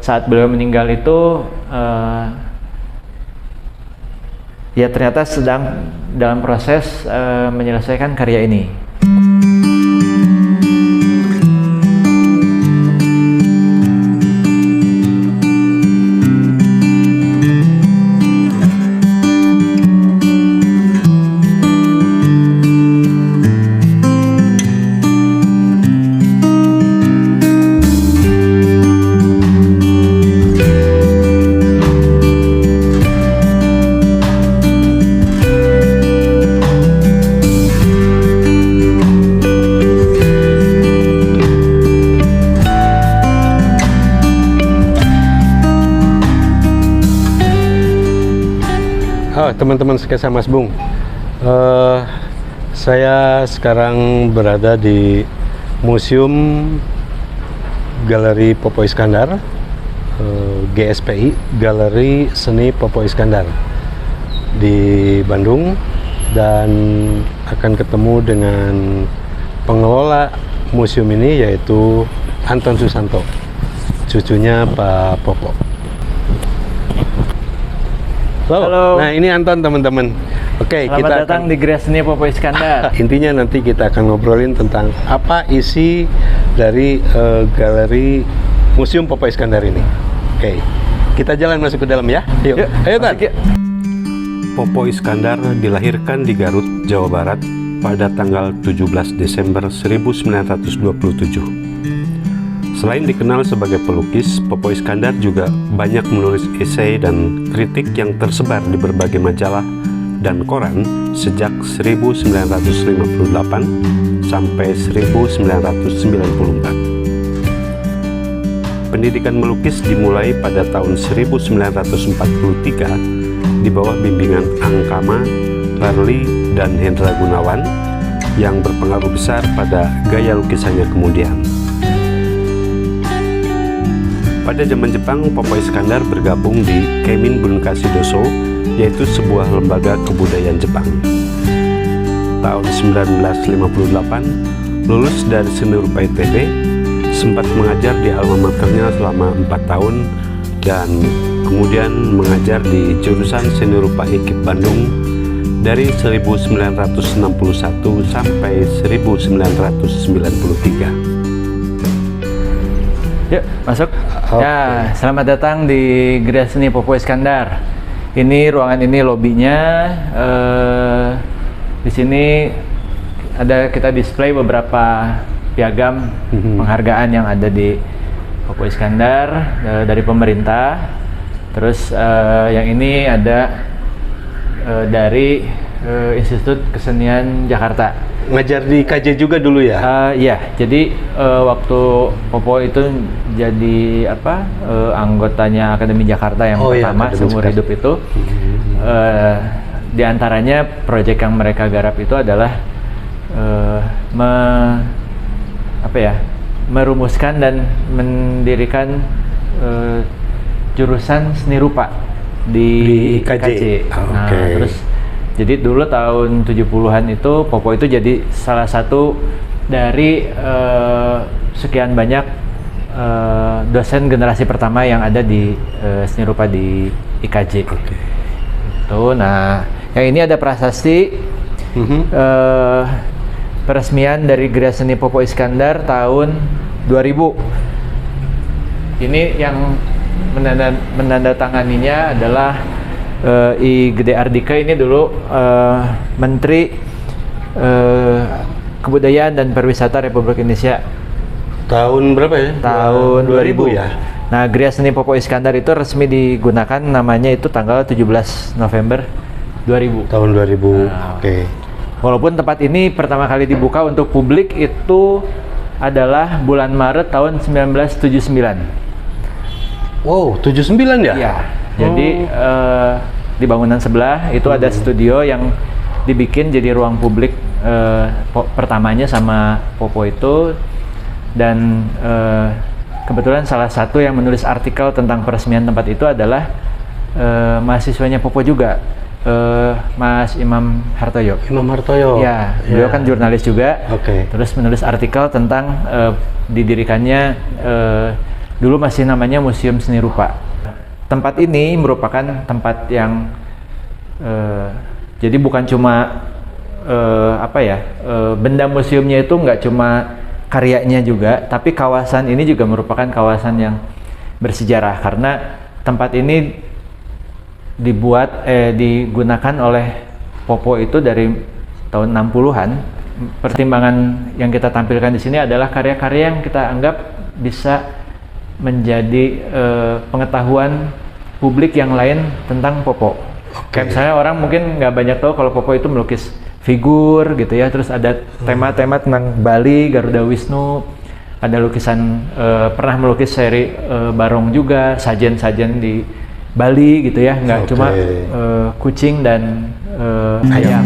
saat beliau meninggal itu ya ternyata sedang dalam proses menyelesaikan karya ini. Teman-teman sekalian, Mas Bung, saya sekarang berada di Museum Galeri Popo Iskandar, GSPI, Galeri Seni Popo Iskandar di Bandung, dan akan ketemu dengan pengelola museum ini, yaitu Anton Susanto, cucunya Pak Popo. Halo. Nah, ini Anton, teman-teman. Oke, Selamat datang di Gria Seni Popo Iskandar. Intinya nanti kita akan ngobrolin tentang apa isi dari galeri Museum Popo Iskandar ini. Oke, kita jalan masuk ke dalam ya. Yuk, ayo Tan. Popo Iskandar dilahirkan di Garut, Jawa Barat pada tanggal 17 Desember 1927. Selain dikenal sebagai pelukis, Popo Iskandar juga banyak menulis esai dan kritik yang tersebar di berbagai majalah dan koran sejak 1958 sampai 1994. Pendidikan melukis dimulai pada tahun 1943 di bawah bimbingan Angkama, Barli, dan Hendra Gunawan yang berpengaruh besar pada gaya lukisannya kemudian. Pada zaman Jepang, Popo Iskandar bergabung di Keimin Bunkasi Doso, yaitu sebuah lembaga kebudayaan Jepang. Tahun 1958, lulus dari Seni Rupa ITB, sempat mengajar di alma maternya selama 4 tahun, dan kemudian mengajar di jurusan Seni Rupa IKIP Bandung dari 1961 sampai 1993. Yuk, masuk. Ya, selamat datang di Gria Seni Popo Iskandar. Ini ruangan ini lobinya. Di sini kita display beberapa piagam penghargaan yang ada di Popo Iskandar dari pemerintah. Terus yang ini ada dari Institut Kesenian Jakarta. Ngajar di KJ juga dulu ya? Iya, jadi waktu Popo itu jadi anggotanya Akademi Jakarta yang pertama seumur hidup itu, di antaranya proyek yang mereka garap itu adalah merumuskan dan mendirikan jurusan seni rupa di IKJ. Nah, terus jadi dulu tahun 70-an itu Popo itu jadi salah satu dari sekian banyak dosen generasi pertama yang ada di seni rupa di IKJ. Itu. Nah, yang ini ada prasasti peresmian dari Gria Seni Popo Iskandar tahun 2000. Ini yang menandatanganinya adalah I Gede Ardika. Ini dulu Menteri Kebudayaan dan Pariwisata Republik Indonesia. Tahun berapa ya? Tahun 2000 ya. Nah, Gria Seni Popo Iskandar itu resmi digunakan namanya itu tanggal 17 November 2000. Tahun 2000. Nah, walaupun tempat ini pertama kali dibuka untuk publik itu adalah bulan Maret tahun 1979. Wow, 79 ya? Iya. Jadi di bangunan sebelah itu ada studio yang dibikin jadi ruang publik pertamanya sama Popo itu, dan kebetulan salah satu yang menulis artikel tentang peresmian tempat itu adalah mahasiswanya Popo juga, Mas Imam Hartoyo. Imam Hartoyo. Ya, beliau kan jurnalis juga. Terus menulis artikel tentang didirikannya dulu masih namanya Museum Seni Rupa. Tempat ini merupakan tempat yang jadi bukan cuma benda museumnya itu nggak cuma karyanya juga, tapi kawasan ini juga merupakan kawasan yang bersejarah karena tempat ini digunakan oleh Popo itu dari tahun 60-an. Pertimbangan yang kita tampilkan di sini adalah karya-karya yang kita anggap bisa menjadi pengetahuan publik yang lain tentang Popo. Kayak misalnya orang mungkin nggak banyak tahu kalau Popo itu melukis figur gitu ya, terus ada tema-tema tentang Bali, Garuda Wisnu, ada lukisan pernah melukis seri barong juga, sajen-sajen di Bali gitu ya, nggak cuma kucing dan ayam.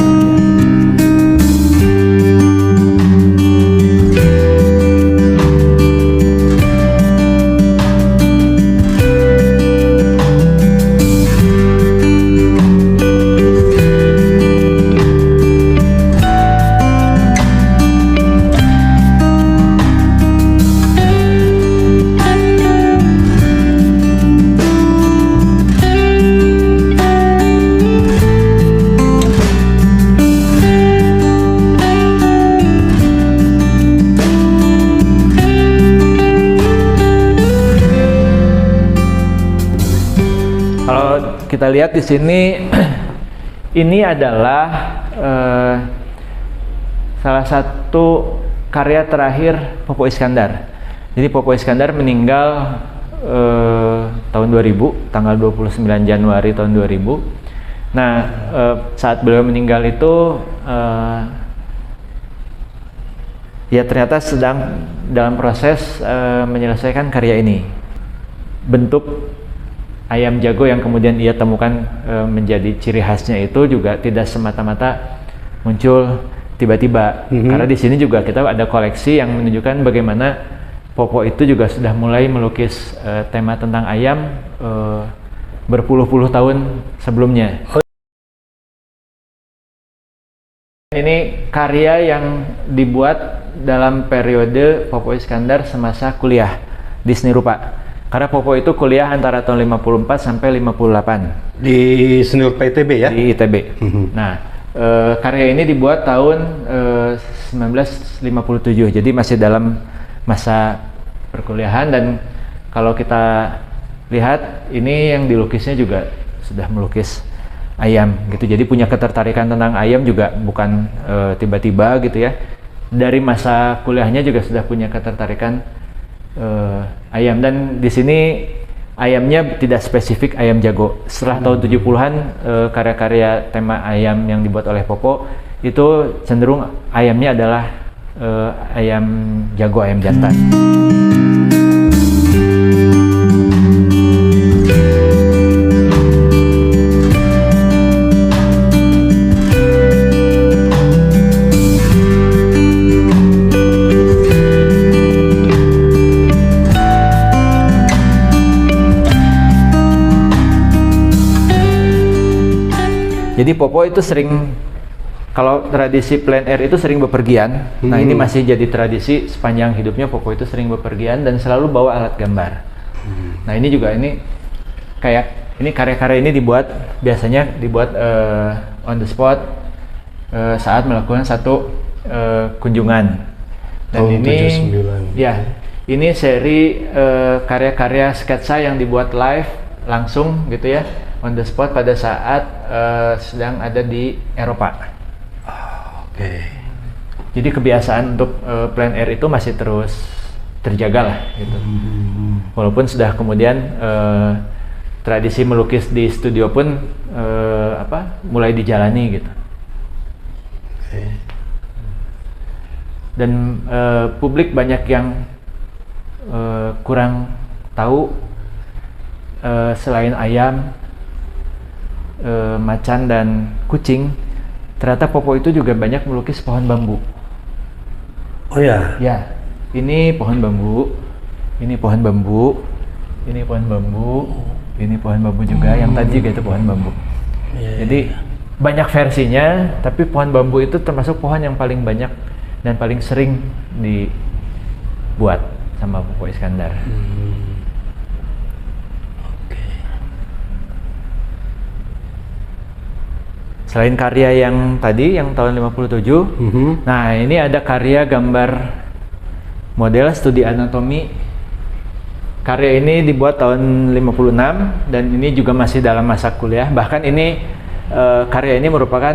Kita lihat di sini, ini adalah salah satu karya terakhir Popo Iskandar. Jadi Popo Iskandar meninggal tahun 2000, tanggal 29 Januari tahun 2000. Nah, saat beliau meninggal itu, ya ternyata sedang dalam proses menyelesaikan karya ini. Bentuk ayam jago yang kemudian ia temukan menjadi ciri khasnya itu juga tidak semata-mata muncul tiba-tiba. Karena di sini juga kita ada koleksi yang menunjukkan bagaimana Popo itu juga sudah mulai melukis tema tentang ayam berpuluh-puluh tahun sebelumnya. Ini karya yang dibuat dalam periode Popo Iskandar semasa kuliah di Seni Rupa. Karena Popo itu kuliah antara tahun 54 sampai 58. Di Seni Rupa ITB ya? Di ITB. Nah, karya ini dibuat tahun 1957. Jadi masih dalam masa perkuliahan, dan kalau kita lihat ini yang dilukisnya juga sudah melukis ayam gitu. Jadi punya ketertarikan tentang ayam juga bukan tiba-tiba gitu ya. Dari masa kuliahnya juga sudah punya ketertarikan ayam, dan di sini ayamnya tidak spesifik ayam jago. Setelah tahun 70-an karya-karya tema ayam yang dibuat oleh Popo itu cenderung ayamnya adalah ayam jago, ayam jantan. Jadi Popo itu sering, kalau tradisi plein air itu sering bepergian. Nah ini masih jadi tradisi sepanjang hidupnya. Popo itu sering bepergian dan selalu bawa alat gambar. Nah ini juga kayak ini karya-karya ini biasanya dibuat on the spot saat melakukan satu kunjungan. Dan ini 79. ya, ini seri karya-karya sketsa yang dibuat live langsung gitu ya, on the spot pada saat sedang ada di Eropa. Jadi kebiasaan untuk plein air itu masih terus terjaga lah gitu. Walaupun sudah kemudian tradisi melukis di studio pun mulai dijalani gitu. Dan publik banyak yang kurang tahu, selain ayam, macan dan kucing, ternyata Popo itu juga banyak melukis pohon bambu. Oh ya? Ya, ini pohon bambu, ini pohon bambu, ini pohon bambu, ini pohon bambu juga, yang tadi juga itu pohon bambu. Jadi banyak versinya, tapi pohon bambu itu termasuk pohon yang paling banyak dan paling sering dibuat sama Popo Iskandar. Selain karya yang tadi, yang tahun 57, nah ini ada karya gambar model studi anatomi. Karya ini dibuat tahun 56 dan ini juga masih dalam masa kuliah. Bahkan ini karya ini merupakan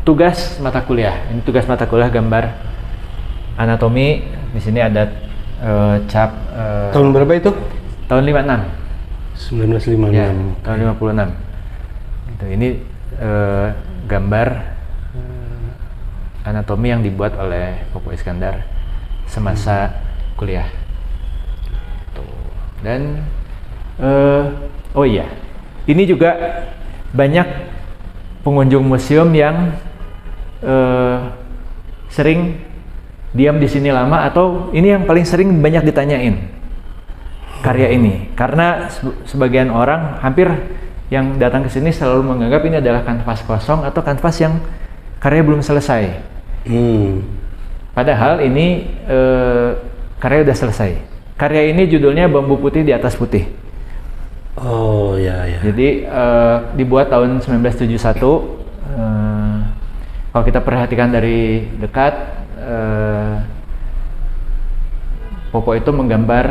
tugas mata kuliah. Ini tugas mata kuliah gambar anatomi. Di sini ada cap. Tahun berapa itu? Tahun 56. 1956. Ya, tahun 56. Gitu. Ini gambar anatomi yang dibuat oleh Popo Iskandar semasa kuliah. Tuh. Dan oh iya, ini juga banyak pengunjung museum yang sering diam di sini lama, atau ini yang paling sering banyak ditanyain karya ini, karena sebagian orang hampir yang datang ke sini selalu menganggap ini adalah kanvas kosong atau kanvas yang karya belum selesai. Padahal ini karya udah selesai. Karya ini judulnya Bambu Putih di Atas Putih. Oh ya. Jadi dibuat tahun 1971. Kalau kita perhatikan dari dekat, Popo itu menggambar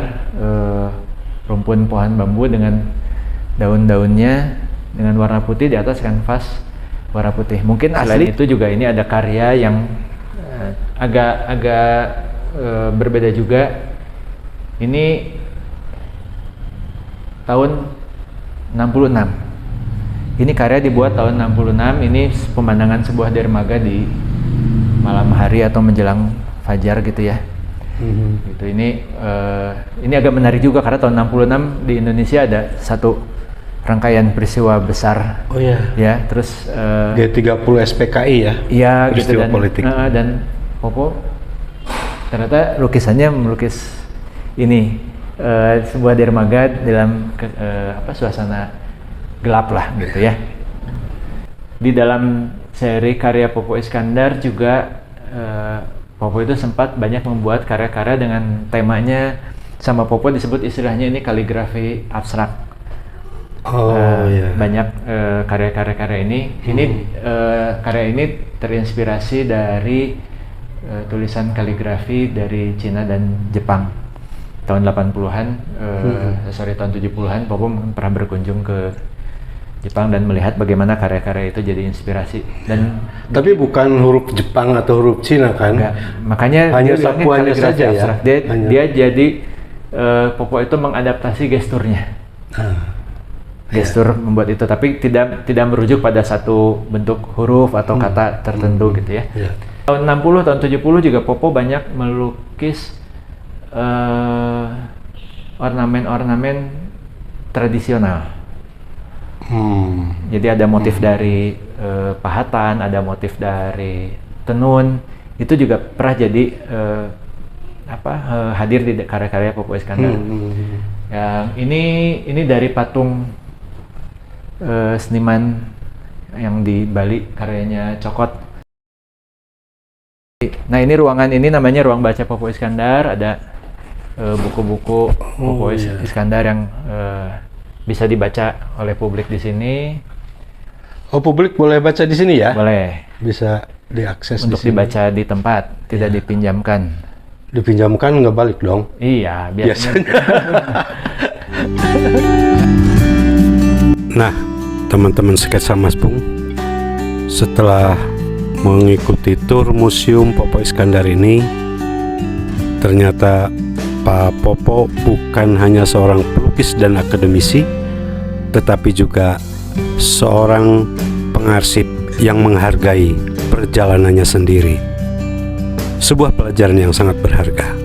rumpun pohon bambu dengan daun-daunnya dengan warna putih di atas kanvas warna putih. Mungkin selain itu juga ini ada karya yang agak berbeda juga. Ini tahun 66. Ini karya dibuat tahun 66. Ini pemandangan sebuah dermaga di malam hari atau menjelang fajar gitu ya. Gitu. Ini agak menarik juga karena tahun 66 di Indonesia ada satu rangkaian peristiwa besar. Oh ya. Ya, terus G30 SPKI ya. Iya, gitu, peristiwa politik. Dan Popo ternyata lukisannya melukis ini sebuah dermaga dalam suasana gelap lah gitu ya. Di dalam seri karya Popo Iskandar juga Popo itu sempat banyak membuat karya-karya dengan temanya, sama Popo disebut istilahnya ini kaligrafi abstrak. Banyak karya-karya ini. Karya ini terinspirasi dari tulisan kaligrafi dari Cina dan Jepang tahun 80-an. Tahun 70-an Popo pernah berkunjung ke Jepang dan melihat bagaimana karya-karya itu jadi inspirasi. Dan tapi bukan huruf Jepang atau huruf Cina kan? Enggak. Makanya hanya sapuannya saja ya. Dia jadi Popo itu mengadaptasi gesturnya. Gestur membuat itu, tapi tidak merujuk pada satu bentuk huruf atau kata tertentu gitu ya. Tahun 60, tahun 70 juga Popo banyak melukis ornamen-ornamen tradisional. Jadi ada motif dari pahatan, ada motif dari tenun. Itu juga pernah jadi hadir di karya-karya Popo Iskandar. Yang ini dari patung seniman yang di Bali, karyanya Cokot. Nah, ini ruangan ini namanya ruang baca Popo Iskandar. Ada buku-buku Popo Iskandar yang bisa dibaca oleh publik di sini. Oh, publik boleh baca di sini ya? Boleh. Bisa diakses untuk di sini. Dibaca di tempat, tidak dipinjamkan. Dipinjamkan nggak balik dong? Iya, biasanya. Nah, teman-teman sketsa Mas Bung, setelah mengikuti tur Museum Popo Iskandar ini, ternyata Pak Popo bukan hanya seorang pelukis dan akademisi, tetapi juga seorang pengarsip yang menghargai perjalanannya sendiri. Sebuah pelajaran yang sangat berharga.